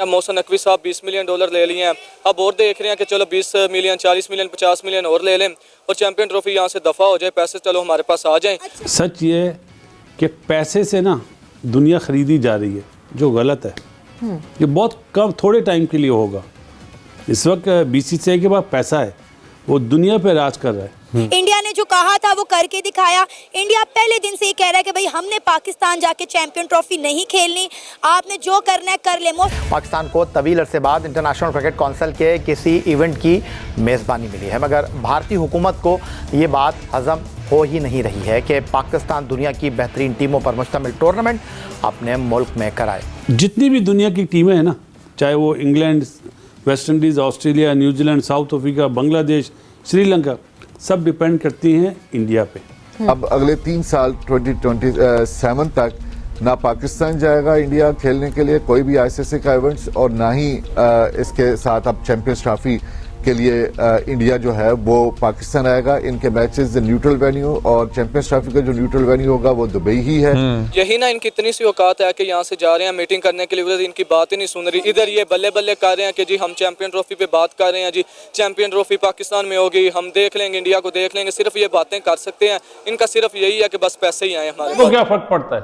मोहसिन नकवी साहब 20 million dollar ले लिए हैं, अब और देख रहे हैं कि चलो 20 मिलियन 40 मिलियन 50 मिलियन और ले लें और चैंपियन ट्रॉफी यहाँ से दफ़ा हो जाए, पैसे चलो हमारे पास आ जाएं। सच ये है कि पैसे से ना दुनिया खरीदी जा रही है, जो गलत है। ये बहुत कम थोड़े टाइम के लिए होगा। इस वक्त बीसीसीआई के पास पैसा है, वो दुनिया पे राज कर रहा है। इंडिया ने जो कहा था वो करके दिखाया। इंडिया पहले दिन से ही कह रहा है कि भाई हमने पाकिस्तान जाके चैंपियन ट्रॉफी नहीं खेलनी, आपने जो करना है कर ले। पाकिस्तान को तवील अरसे बाद इंटरनेशनल क्रिकेट काउंसिल के किसी इवेंट की मेज़बानी मिली है, मगर भारतीय हुकूमत को ये बात हजम हो ही नहीं रही है कि पाकिस्तान दुनिया की बेहतरीन टीमों पर मुश्तमिल टूर्नामेंट अपने मुल्क में कराए। जितनी भी दुनिया की टीमें हैं ना, चाहे वो England, West Indies, Australia, New Zealand, south Africa, Bangladesh, Sri Lanka, सब डिपेंड करती हैं इंडिया पे। अब अगले 3 साल 2027 तक ना पाकिस्तान जाएगा इंडिया खेलने के लिए कोई भी आईसीसी का इवेंट्स, और ना ही इसके साथ अब चैंपियंस ट्रॉफी के लिए इंडिया जो है वो पाकिस्तान आएगा। इनके मैचेस न्यूट्रल वेन्यू, और चैंपियंस ट्रॉफी का जो न्यूट्रल वेन्यू होगा वो दुबई ही है। यही ना इनकी इतनी सी औकात है कि यहाँ से जा रहे हैं मीटिंग करने के लिए, इनकी बात ही नहीं सुन रही। इधर ये बल्ले बल्ले कर रहे हैं कि जी हम चैंपियन ट्रॉफी पे बात कर रहे हैं, जी चैंपियन ट्रॉफी पाकिस्तान में होगी, हम देख लेंगे, इंडिया को देख लेंगे। सिर्फ ये बातें कर सकते हैं, इनका सिर्फ यही है कि बस पैसे ही आए हमारे। तो क्या फर्क पड़ता है,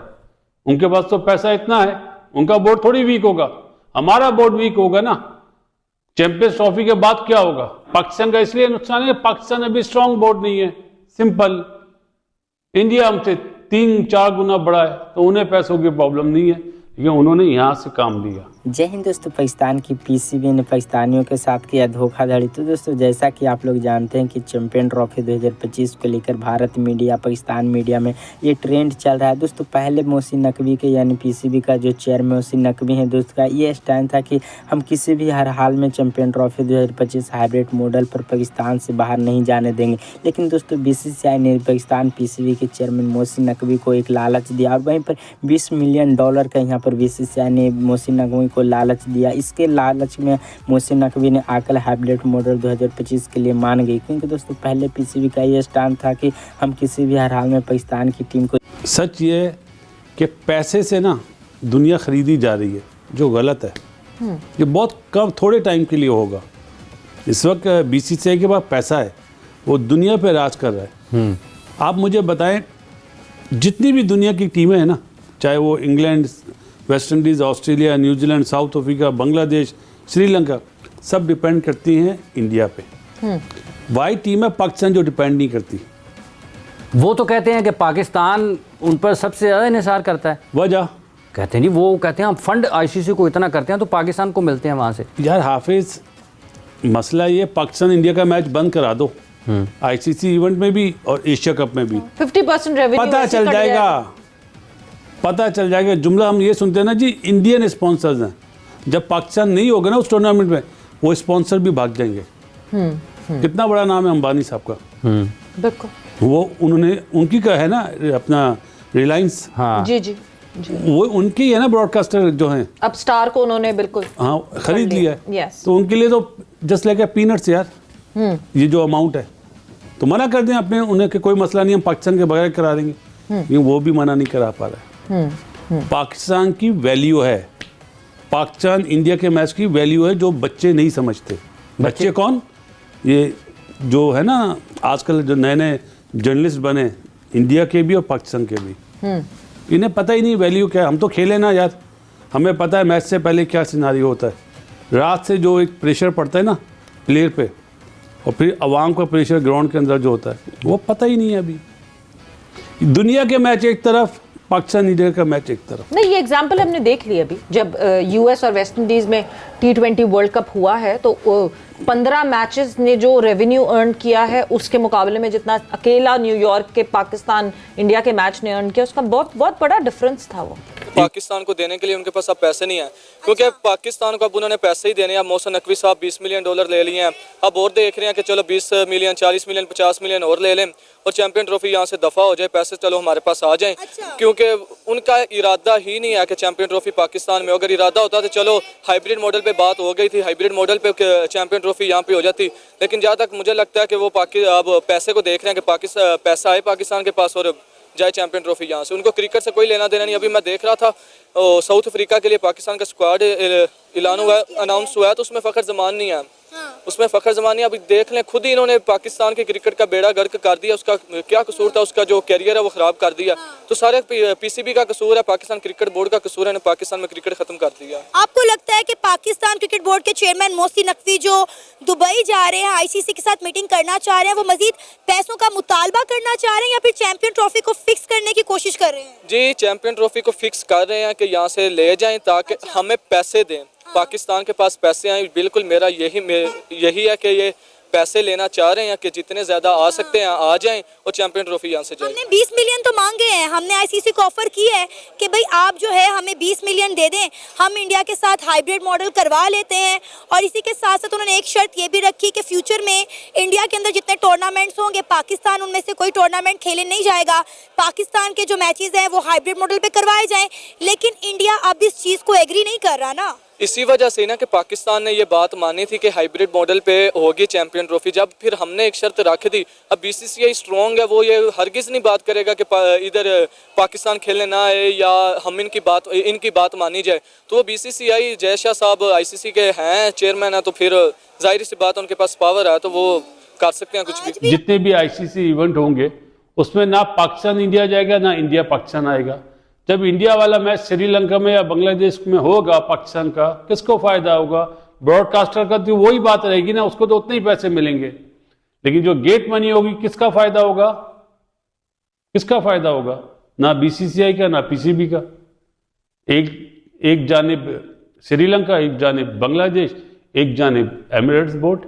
उनके पास तो पैसा इतना है, उनका बोर्ड थोड़ी वीक होगा, हमारा बोर्ड वीक होगा ना। चैंपियंस ट्रॉफी के बाद क्या होगा? पाकिस्तान का इसलिए नुकसान है, पाकिस्तान अभी स्ट्रांग बोर्ड नहीं है, सिंपल। इंडिया हमसे 3-4 गुना बड़ा है, तो उन्हें पैसों की प्रॉब्लम नहीं है, लेकिन उन्होंने यहाँ से काम लिया। जय हिंद दोस्तों। पाकिस्तान की पीसीबी ने पाकिस्तानियों के साथ किया धोखाधड़ी। तो दोस्तों जैसा कि आप लोग जानते हैं कि चैंपियन ट्रॉफी 2025 को लेकर भारत मीडिया, पाकिस्तान मीडिया में ये ट्रेंड चल रहा है। दोस्तों पहले मोहसिन नकवी के यानी पीसीबी का जो चेयरमैन मोहसिन नकवी हैं दोस्त का ये स्टैंड था कि हम किसी भी हर हाल में चैंपियन ट्रॉफी 2025 हाइब्रिड मॉडल पर पाकिस्तान से बाहर नहीं जाने देंगे। लेकिन दोस्तों बीसीसीआई ने पाकिस्तान पीसीबी के चेयरमैन मोहसिन नकवी को एक लालच दिया, और वहीं पर $20 मिलियन का यहाँ पर बीसीसीआई ने मोहसिन नकवी को लालच दिया। इसके लालच में मोहसिन नकवी ने आकर हाइब्रिड मॉडल 2025 के लिए मान गई, क्योंकि दोस्तों पहले पीसीबी का ये स्टैंड था कि हम किसी भी हर हाल में पाकिस्तान की टीम को। सच ये है कि पैसे से ना दुनिया खरीदी जा रही है, जो गलत है। ये बहुत कम थोड़े टाइम के लिए होगा। इस वक्त बीसीसीआई के पास पैसा है, वो दुनिया पे राज कर रहा है। आप मुझे बताएं, जितनी भी दुनिया की टीमें हैं ना, चाहे वो England, West Indies, Australia, New Zealand, south Africa, Bangladesh, Sri Lanka, सब डिपेंड करती हैं इंडिया पे। वाई टीम है पाकिस्तान जो डिपेंड नहीं करती। वो तो कहते हैं कि पाकिस्तान उन पर सबसे ज़्यादा इंहिसार करता है। वजह कहते नहीं, वो कहते हैं हम फंड आईसीसी को इतना करते हैं तो पाकिस्तान को मिलते हैं वहाँ से। यार हाफिज, मसला ये पाकिस्तान इंडिया का मैच बंद करा दो, आईसीसी इवेंट में भी और एशिया कप में भी 50% रेवेन्यू पता चल जाएगा, पता चल जाएगा। जुमला हम ये सुनते हैं ना जी, इंडियन स्पॉन्सर्स हैं, जब पाकिस्तान नहीं होगा ना उस टूर्नामेंट में, वो स्पॉन्सर भी भाग जाएंगे। कितना बड़ा नाम है अंबानी साहब का, बिल्कुल। वो उन्होंने उनकी का है ना अपना रिलायंस, हाँ जी जी जी, वो उनकी है ना ब्रॉडकास्टर जो हैं, अब स्टार को उन्होंने बिल्कुल हाँ खरीद लिया है। यस। तो उनके लिए तो जस्ट लाइक पीनट्स यार, ये जो अमाउंट है, तो मना कर दें अपने उन्हें कि कोई मसला नहीं, हम पाकिस्तान के बगैर करा देंगे, लेकिन वो भी मना नहीं करा पा रहा है। पाकिस्तान की वैल्यू है, पाकिस्तान इंडिया के मैच की वैल्यू है, जो बच्चे नहीं समझते। बच्चे कौन? ये जो है ना आजकल जो नए नए जर्नलिस्ट बने, इंडिया के भी और पाकिस्तान के भी, इन्हें पता ही नहीं वैल्यू क्या है। हम तो खेले ना यार, हमें पता है मैच से पहले क्या सिनारियो होता है। रात से जो एक प्रेशर पड़ता है ना प्लेयर पे, और फिर अवाम का प्रेशर ग्राउंड के अंदर जो होता है, वो पता ही नहीं है अभी। दुनिया के मैच एक तरफ, पाकिस्तान इंडिया का मैच एक तरफ। नहीं, ये एग्जाम्पल हमने देख लिया अभी, जब यूएस और वेस्ट इंडीज में T20 वर्ल्ड कप हुआ है, तो 15 मैचेस ने जो रेवेन्यू अर्न किया है उसके मुकाबले में जितना अकेला न्यूयॉर्क के पाकिस्तान इंडिया के मैच ने अर्न किया, उसका बहुत बहुत बड़ा डिफरेंस था। वो पाकिस्तान को देने के लिए उनके पास अब पैसे नहीं है, क्योंकि पाकिस्तान को अब उन्होंने पैसे ही देने हैं। अब मोहसिन नकवी साहब 20 मिलियन डॉलर ले लिए हैं, अब और देख रहे हैं कि चलो 20 मिलियन 40 मिलियन 50 मिलियन और ले लें और चैंपियन ट्रॉफी यहाँ से दफ़ा हो जाए, पैसे चलो हमारे पास आ जाएं। क्योंकि उनका इरादा ही नहीं है कि चैंपियन ट्रॉफी पाकिस्तान में, अगर इरादा होता तो चलो हाइब्रिड मॉडल पे बात हो गई थी, हाइब्रिड मॉडल पे चैंपियन ट्रॉफी यहाँ पे हो जाती। लेकिन जहाँ तक मुझे लगता है कि वो अब पैसे को देख रहे हैं कि पैसा है पाकिस्तान के पास, और जाए चैंपियन ट्रॉफी यहाँ से। उनको क्रिकेट से कोई लेना देना नहीं। अभी मैं देख रहा था साउथ अफ्रीका के लिए पाकिस्तान का स्क्वाड ऐलान हुआ, अनाउंस हुआ है, तो उसमें फ़खर जमान नहीं है। उसमें फ़खर जमान नहीं। अभी देख लें, खुद ही इन्होंने पाकिस्तान के क्रिकेट का बेड़ा गर्क कर दिया। उसका क्या कसूर था? उसका जो कैरियर है वो ख़राब कर दिया। तो सारे पीसीबी का कसूर है, पाकिस्तान क्रिकेट बोर्ड का कसूर है, ने पाकिस्तान में क्रिकेट ख़त्म कर दिया। आपको लगता है कि पाकिस्तान क्रिकेट बोर्ड के चेयरमैन मोहसिन नकवी जो दुबई जा रहे हैं, आईसीसी के साथ मीटिंग करना चाह रहे हैं, वो मजीद पैसों का मुतालबा करना चाह रहे हैं या फिर चैंपियन ट्रॉफी को फिक्स करने की कोशिश कर रहे हैं? जी, चैंपियन ट्रॉफी को फिक्स कर रहे हैं कि यहाँ से ले जाएं ताकि हमें पैसे दें। पाकिस्तान के पास पैसे आए, बिल्कुल मेरा यही है कि ये पैसे लेना चाह रहे हैं कि जितने ज़्यादा आ सकते हैं आ जाएं और चैंपियन ट्रॉफी यहाँ से जाए। हमने 20 मिलियन तो मांगे हैं, हमने आईसीसी को ऑफर की है कि भाई आप जो है हमें 20 मिलियन दे दें, हम इंडिया के साथ हाइब्रिड मॉडल करवा लेते हैं। और इसी के साथ साथ उन्होंने एक शर्त ये भी रखी कि फ्यूचर में इंडिया के अंदर जितने टूर्नामेंट्स होंगे, पाकिस्तान उनमें से कोई टूर्नामेंट खेले नहीं जाएगा। पाकिस्तान के जो मैचेस हैं वो हाइब्रिड मॉडल पर करवाए जाएँ। लेकिन इंडिया अब इस चीज़ को एग्री नहीं कर रहा ना। इसी वजह से ना कि पाकिस्तान ने ये बात मानी थी कि हाइब्रिड मॉडल पे होगी चैंपियन ट्रॉफी। जब फिर हमने एक शर्त रख दी, अब बीसीसीआई स्ट्रॉन्ग है, वो ये हरगिज़ नहीं बात करेगा कि इधर पाकिस्तान खेलने ना आए या हम इनकी बात मानी जाए। तो वो बीसीसीआई, जय शाह साहब आईसीसी के हैं चेयरमैन है, तो फिर जाहिर सी बात उनके पास पावर है, तो वो कर सकते हैं कुछ भी। जितने भी आईसीसी इवेंट होंगे उसमें ना पाकिस्तान इंडिया जाएगा ना इंडिया पाकिस्तान आएगा। जब इंडिया वाला मैच श्रीलंका में या बांग्लादेश में होगा पाकिस्तान का, किसको फायदा होगा? ब्रॉडकास्टर का तो वही बात रहेगी ना, उसको तो उतने ही पैसे मिलेंगे। लेकिन जो गेट मनी होगी, किसका फायदा होगा? किसका फायदा होगा? ना बीसीसीआई का ना पीसीबी का। एक जानिब श्रीलंका, एक जानिब बांग्लादेश, एक जानिब एमिरेट्स बोर्ड।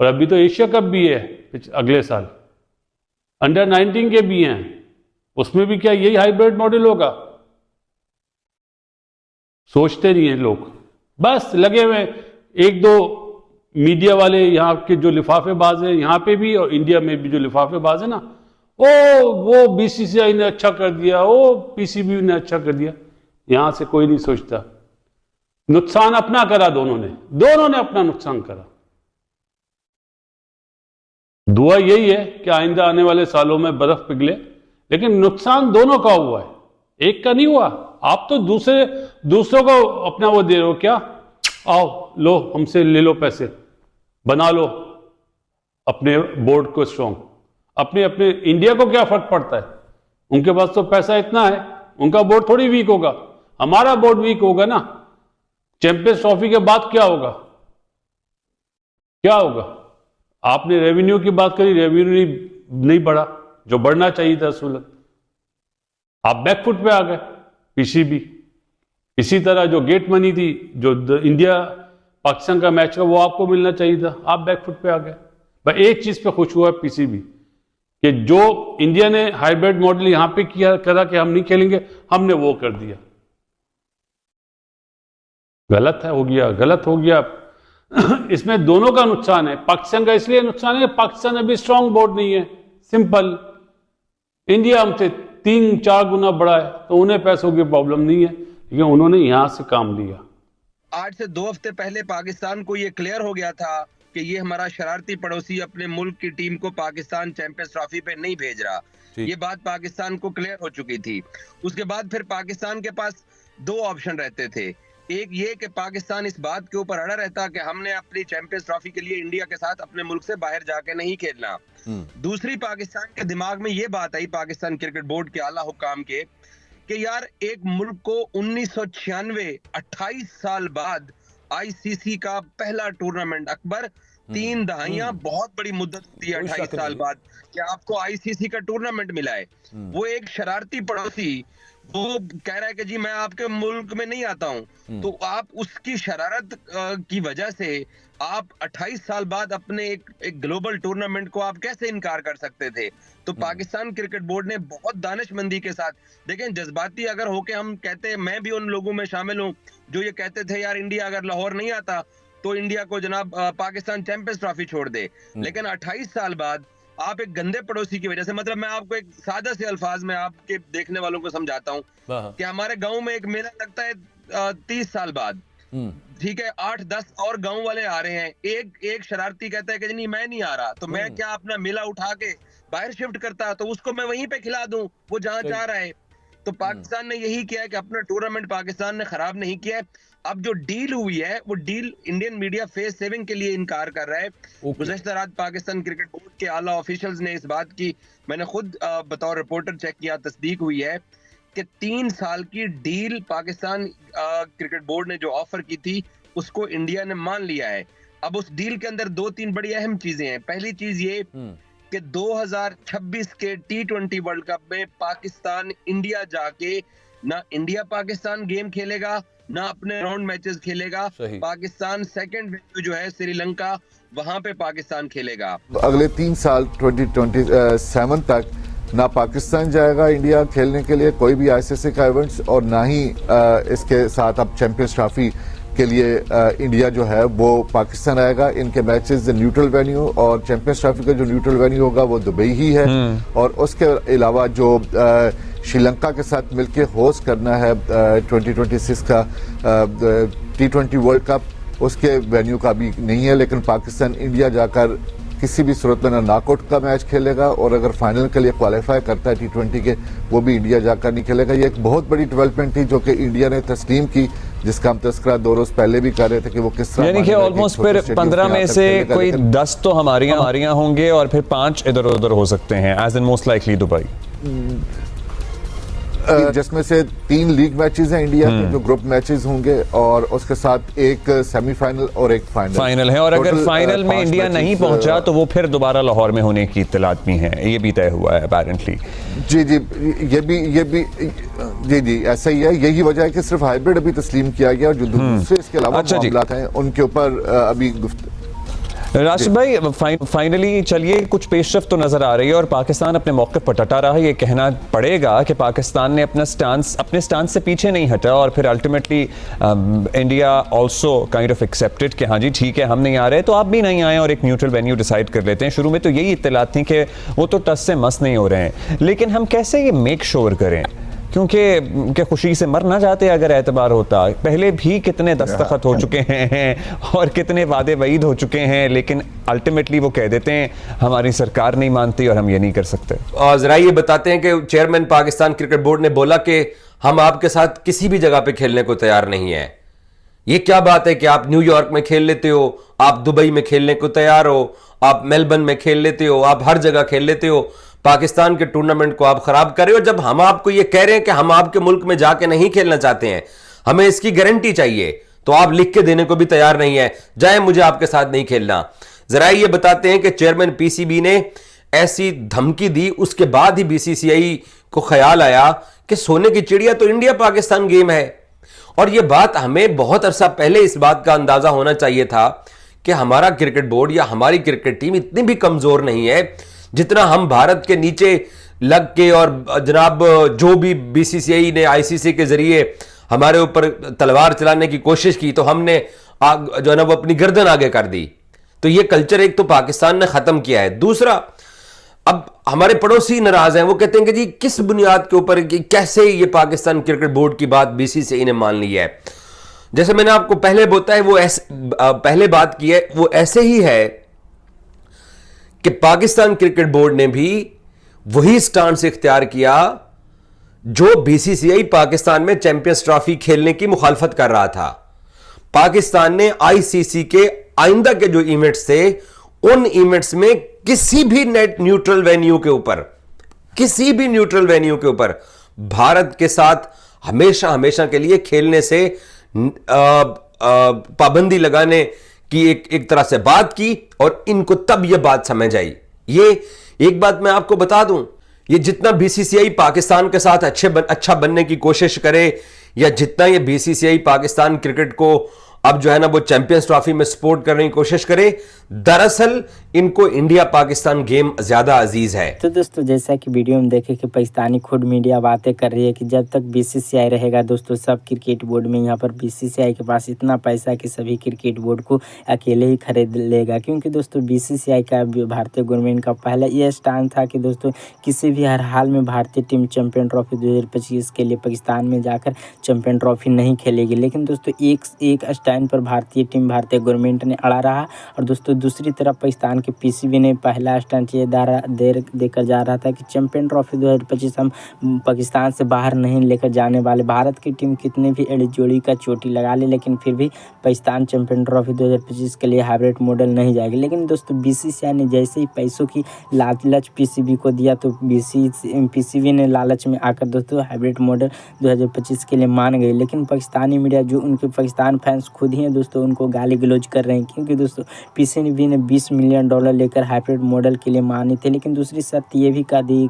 और अभी तो एशिया कप भी है अगले साल, अंडर 19 के भी हैं, उसमें भी क्या यही हाइब्रिड मॉडल होगा? सोचते नहीं हैं लोग, बस लगे हुए। एक दो मीडिया वाले यहाँ के जो लिफाफेबाज हैं, यहाँ पे भी और इंडिया में भी जो लिफाफेबाज है ना, वो बीसीसीआई ने अच्छा कर दिया, वो पीसीबी ने अच्छा कर दिया। यहां से कोई नहीं सोचता। नुकसान अपना करा दोनों ने अपना नुकसान करा। दुआ यही है कि आइंदा आने वाले सालों में बर्फ पिघले, लेकिन नुकसान दोनों का हुआ है, एक का नहीं हुआ। आप तो दूसरों को अपना वो दे रहे हो। क्या? आओ लो, हमसे ले लो पैसे, बना लो अपने बोर्ड को स्ट्रॉन्ग। अपने इंडिया को क्या फर्क पड़ता है? उनके पास तो पैसा इतना है, उनका बोर्ड थोड़ी वीक होगा, हमारा बोर्ड वीक होगा ना। चैंपियंस ट्रॉफी के बाद क्या होगा? क्या होगा? आपने रेवेन्यू की बात करी, रेवेन्यू नहीं बढ़ा जो बढ़ना चाहिए था सूरत। आप बैकफुट पे आ गए। पीसीबी इसी तरह जो गेट मनी थी, जो इंडिया पाकिस्तान का मैच का, वो आपको मिलना चाहिए था, आप बैकफुट पे आ गए। भाई एक चीज पे खुश हुआ पीसीबी कि जो इंडिया ने हाइब्रिड मॉडल यहां पे करा कि हम नहीं खेलेंगे, हमने वो कर दिया। गलत हो गया। इसमें दोनों का नुकसान है। पाकिस्तान का इसलिए नुकसान है, पाकिस्तान अभी स्ट्रांग बोर्ड नहीं है, सिंपल। इंडिया हमसे 3-4 गुना बड़ा है, तो उन्हें पैसों की प्रॉब्लम नहीं है, लेकिन उन्होंने यहां से काम लिया। आज से 2 हफ्ते पहले पाकिस्तान को ये क्लियर हो गया था कि ये हमारा शरारती पड़ोसी अपने मुल्क की टीम को पाकिस्तान चैंपियंस ट्रॉफी पे नहीं भेज रहा। ये बात पाकिस्तान को क्लियर हो चुकी थी। उसके बाद फिर पाकिस्तान के पास 2 ऑप्शन रहते थे। एक ये कि पाकिस्तान इस बात के ऊपर अड़ा रहता कि हमने अपनी चैंपियंस ट्रॉफी के लिए इंडिया के साथ अपने मुल्क से बाहर जाके नहीं खेलना। दूसरी, पाकिस्तान के दिमाग में ये बात आई, पाकिस्तान क्रिकेट बोर्ड के आला हुक्काम के, कि यार एक मुल्क को 1996 28 साल बाद आईसीसी का पहला टूर्नामेंट, अकबर 3 दहाइयां बहुत बड़ी मुद्दत होती है 28 साल बाद कि आपको आईसीसी का टूर्नामेंट मिला है। वो एक शरारती पड़ोसी वो कह रहा है कि जी मैं आपके मुल्क में नहीं आता हूं, तो आप उसकी शरारत की वजह से आप 28 साल बाद अपने एक ग्लोबल टूर्नामेंट को आप कैसे इनकार कर सकते थे? तो पाकिस्तान क्रिकेट बोर्ड ने बहुत दानिशमंदी के साथ, देखें जज्बाती अगर होके हम कहते हैं, मैं भी उन लोगों में शामिल हूं जो ये कहते थे यार इंडिया अगर लाहौर नहीं आता तो इंडिया को जनाब पाकिस्तान चैंपियंस ट्रॉफी छोड़ दे। लेकिन 28 साल बाद आप एक गंदे पड़ोसी की वजह से, मतलब मैं आपको एक सादा से अल्फाज में आपके देखने वालों को समझाता हूँ कि हमारे गांव में एक मेला लगता है 30 साल बाद, ठीक है, 8-10 और गांव वाले आ रहे हैं, एक शरारती कहता है कि नहीं मैं नहीं आ रहा, तो मैं क्या अपना मेला उठा के बाहर शिफ्ट करता तो उसको मैं वहीं पे खिला दूं वो जहां चाह रहा है। तो पाकिस्तान ने यही किया है कि अपना टूर्नामेंट पाकिस्तान ने खराब नहीं किया है। अब जो डील हुई है वो deal Indian media face saving के लिए इनकार कर रहा है। गुज़श्ता रात पाकिस्तान क्रिकेट बोर्ड के आला ऑफिशियल्स ने इस बात की, मैंने खुद बतौर रिपोर्टर चेक किया, तस्दीक हुई है कि 3 साल की डील पाकिस्तान क्रिकेट बोर्ड ने जो ऑफर की थी उसको इंडिया ने मान लिया है। अब उस डील के अंदर 2-3 बड़ी अहम चीजें हैं। पहली चीज ये कि 2026 के T20 वर्ल्ड कप में पाकिस्तान इंडिया जाके ना इंडिया पाकिस्तान गेम खेलेगा ना अपने राउंड मैचेस खेलेगा। पाकिस्तान सेकंड वेन्यू जो है श्रीलंका, वहां पे पाकिस्तान खेलेगा। अगले 3 साल 2027 तक ना पाकिस्तान जाएगा इंडिया खेलने के लिए कोई भी आईसीसी का इवेंट्स, और ना ही इसके साथ अब चैंपियंस ट्रॉफी के लिए इंडिया जो है वो पाकिस्तान आएगा। इनके मैचेस न्यूट्रल वेन्यू, और चैंपियंस ट्रॉफी का जो न्यूट्रल वेन्यू होगा वो दुबई ही है। और उसके अलावा जो श्रीलंका के साथ मिलकर होस्ट करना है 2026 का T20 वर्ल्ड कप, उसके वेन्यू का भी नहीं है। लेकिन पाकिस्तान इंडिया जाकर किसी भी सूरत में ना नॉकआउट का मैच खेलेगा, और अगर फाइनल के लिए क्वालिफाई करता है T20 के, वो भी इंडिया जाकर नहीं खेलेगा। ये एक बहुत बड़ी डेवलपमेंट थी जो कि इंडिया ने तस्लीम की, जिसका हम तस्करा 2 रोज पहले भी कर रहे थे कि वो किस तरह, यानी कि ऑलमोस्ट फिर 15 में से कोई 10 तो हमारे यहाँ होंगे और फिर 5 इधर उधर हो सकते हैं, as in most likely Dubai, जिसमें से 3 लीग मैचेस हैं इंडिया के जो ग्रुप मैचेस होंगे, और उसके साथ एक सेमीफाइनल और एक फाइनल है। और अगर फाइनल में इंडिया नहीं पहुंचा तो वो फिर दोबारा लाहौर में होने की इत्तलात भी हैं, ये भी तय हुआ है अपेरेंटली। जी, ये भी जी ऐसा ही है। यही वजह है कि सिर्फ हाइब्रिड अभी तस्लीम किया गया, और जो दूसरे इसके अलावा मामलात हैं उनके ऊपर अभी राशिद भाई फाइनली चलिए कुछ पेशरफ तो नजर आ रही है, और पाकिस्तान अपने मौके पर डटा रहा है। ये कहना पड़ेगा कि पाकिस्तान ने अपने स्टांस से पीछे नहीं हटा, और फिर ultimately India also kind of accepted कि हाँ जी ठीक है हम नहीं आ रहे तो आप भी नहीं आए, और एक न्यूट्रल वेन्यू डिसाइड कर लेते हैं। शुरू में तो यही इत्तलात थी कि वो तो टस से मस नहीं हो रहे हैं, लेकिन हम कैसे ये मेक श्योर करें, क्योंकि खुशी से मर ना जाते अगर एतबार होता। पहले भी कितने दस्तखत हो चुके हैं और कितने वादे वईद हो चुके हैं, लेकिन अल्टीमेटली वो कह देते हैं हमारी सरकार नहीं मानती और हम ये नहीं कर सकते। और जरा ये बताते हैं कि चेयरमैन पाकिस्तान क्रिकेट बोर्ड ने बोला कि हम आपके साथ किसी भी जगह पे खेलने को तैयार नहीं है। ये क्या बात है कि आप न्यूयॉर्क में खेल लेते हो, आप दुबई में खेलने को तैयार हो, आप मेलबर्न में खेल लेते हो, आप हर जगह खेल लेते हो, पाकिस्तान के टूर्नामेंट को आप खराब कर रहे हो। जब हम आपको ये कह रहे हैं कि हम आपके मुल्क में जाके नहीं खेलना चाहते हैं, हमें इसकी गारंटी चाहिए, तो आप लिख के देने को भी तैयार नहीं है, जाए मुझे आपके साथ नहीं खेलना। जरा ये बताते हैं कि चेयरमैन पीसीबी ने ऐसी धमकी दी, उसके बाद ही बीसीसीआई को ख्याल आया कि सोने की चिड़िया तो इंडिया पाकिस्तान गेम है। और यह बात हमें बहुत अरसा पहले इस बात का अंदाजा होना चाहिए था कि हमारा क्रिकेट बोर्ड या हमारी क्रिकेट टीम इतनी भी कमजोर नहीं है जितना हम भारत के नीचे लग के, और जनाब जो भी बीसीसीआई ने आईसीसी के जरिए हमारे ऊपर तलवार चलाने की कोशिश की तो हमने जो है ना वो अपनी गर्दन आगे कर दी। तो ये कल्चर एक तो पाकिस्तान ने खत्म किया है। दूसरा, अब हमारे पड़ोसी नाराज हैं, वो कहते हैं कि जी किस बुनियाद के ऊपर, कि कैसे ये पाकिस्तान क्रिकेट बोर्ड की बात बीसीसीआई ने मान ली है। जैसे मैंने आपको पहले बताया, वो पहले बात की है, वो ऐसे ही है कि पाकिस्तान क्रिकेट बोर्ड ने भी वही स्टांस इख्तियार किया जो बीसीसीआई पाकिस्तान में चैंपियंस ट्रॉफी खेलने की मुखालफत कर रहा था। पाकिस्तान ने आईसीसी के आइंदा के जो इवेंट्स थे, उन इवेंट्स में किसी भी न्यूट्रल वेन्यू के ऊपर भारत के साथ हमेशा के लिए खेलने से पाबंदी लगाने की एक तरह से बात की, और इनको तब यह बात समझ आई। ये एक बात मैं आपको बता दूं, ये जितना बीसीसीआई पाकिस्तान के साथ अच्छा बनने की कोशिश करे, या जितना ये बीसीसीआई पाकिस्तान क्रिकेट को अब जो है ना वो चैंपियंस ट्रॉफी में सपोर्ट करने की कोशिश करे, दरअसल इनको इंडिया पाकिस्तान गेम ज्यादा अजीज है। तो दोस्तों जैसा कि वीडियो में देखे कि पाकिस्तानी खुद मीडिया बातें कर रही है कि जब तक बीसीसीआई रहेगा दोस्तों सब क्रिकेट बोर्ड में, यहाँ पर बीसीसीआई के पास इतना पैसा कि सभी क्रिकेट बोर्ड को अकेले ही खरीद लेगा। क्योंकि दोस्तों बीसीसीआई का, भारतीय गवर्नमेंट का पहला ये स्टैंड था कि दोस्तों किसी भी हर हाल में भारतीय टीम चैंपियन ट्रॉफी 2025 के लिए पाकिस्तान में जाकर चैंपियन ट्रॉफी नहीं खेलेगी। लेकिन दोस्तों एक चयन पर भारतीय टीम, भारतीय गवर्नमेंट ने अड़ा रहा। और दोस्तों दूसरी तरफ पाकिस्तान के पीसीबी ने पहला स्टंट ये देकर जा रहा था कि चैंपियन ट्रॉफी 2025 हम पाकिस्तान से बाहर नहीं लेकर जाने वाले। भारत की टीम कितने भी एड़ी जोड़ी का चोटी लगा ले, लेकिन फिर भी पाकिस्तान चैंपियन ट्रॉफी 2025 के लिए हाइब्रिड मॉडल नहीं जाएगी। लेकिन दोस्तों बीसीसीआई ने जैसे ही पैसों की लालच पीसीबी को दिया तो पीसीबी ने लालच में आकर दोस्तों हाइब्रिड मॉडल 2025 के लिए मान गई। लेकिन पाकिस्तानी मीडिया, जो उनके पाकिस्तान फैंस खुद ही हैं दोस्तों, उनको गाली गलौज कर रहे हैं, क्योंकि दोस्तों पीसीबी ने $20 मिलियन लेकर हाइब्रिड मॉडल के लिए मानी थे। लेकिन दूसरी शर्त ये भी कह दी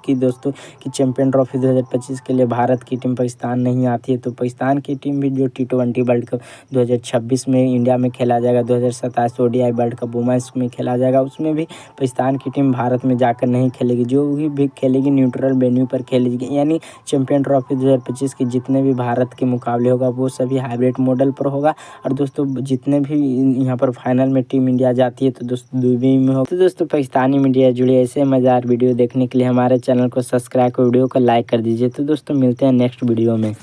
कि दोस्तों कि चैंपियन ट्रॉफी 2025 के लिए भारत की टीम पाकिस्तान नहीं आती है। तो पाकिस्तान की टीम भी जो T20 वर्ल्ड कप 2026 में इंडिया में खेला जाएगा, 2027 ODI वर्ल्ड कप वुमेन्स में खेला जाएगा, उसमें भी पाकिस्तान की टीम भारत में जाकर नहीं खेलेगी। जो भी खेलेगी न्यूट्रल वेन्यू पर खेलेगी, यानी चैंपियन ट्रॉफी 2025 के जितने भी भारत के मुकाबले होगा वो सभी हाइब्रिड मॉडल पर होगा। और दोस्तों जितने भी यहाँ पर फाइनल में टीम इंडिया जाती है तो दोस्तों दुबई में हो। तो दोस्तों पाकिस्तानी मीडिया जुड़े ऐसे मज़ेदार वीडियो देखने के लिए हमारे चैनल को सब्सक्राइब कर वीडियो को लाइक कर दीजिए। तो दोस्तों मिलते हैं नेक्स्ट वीडियो में।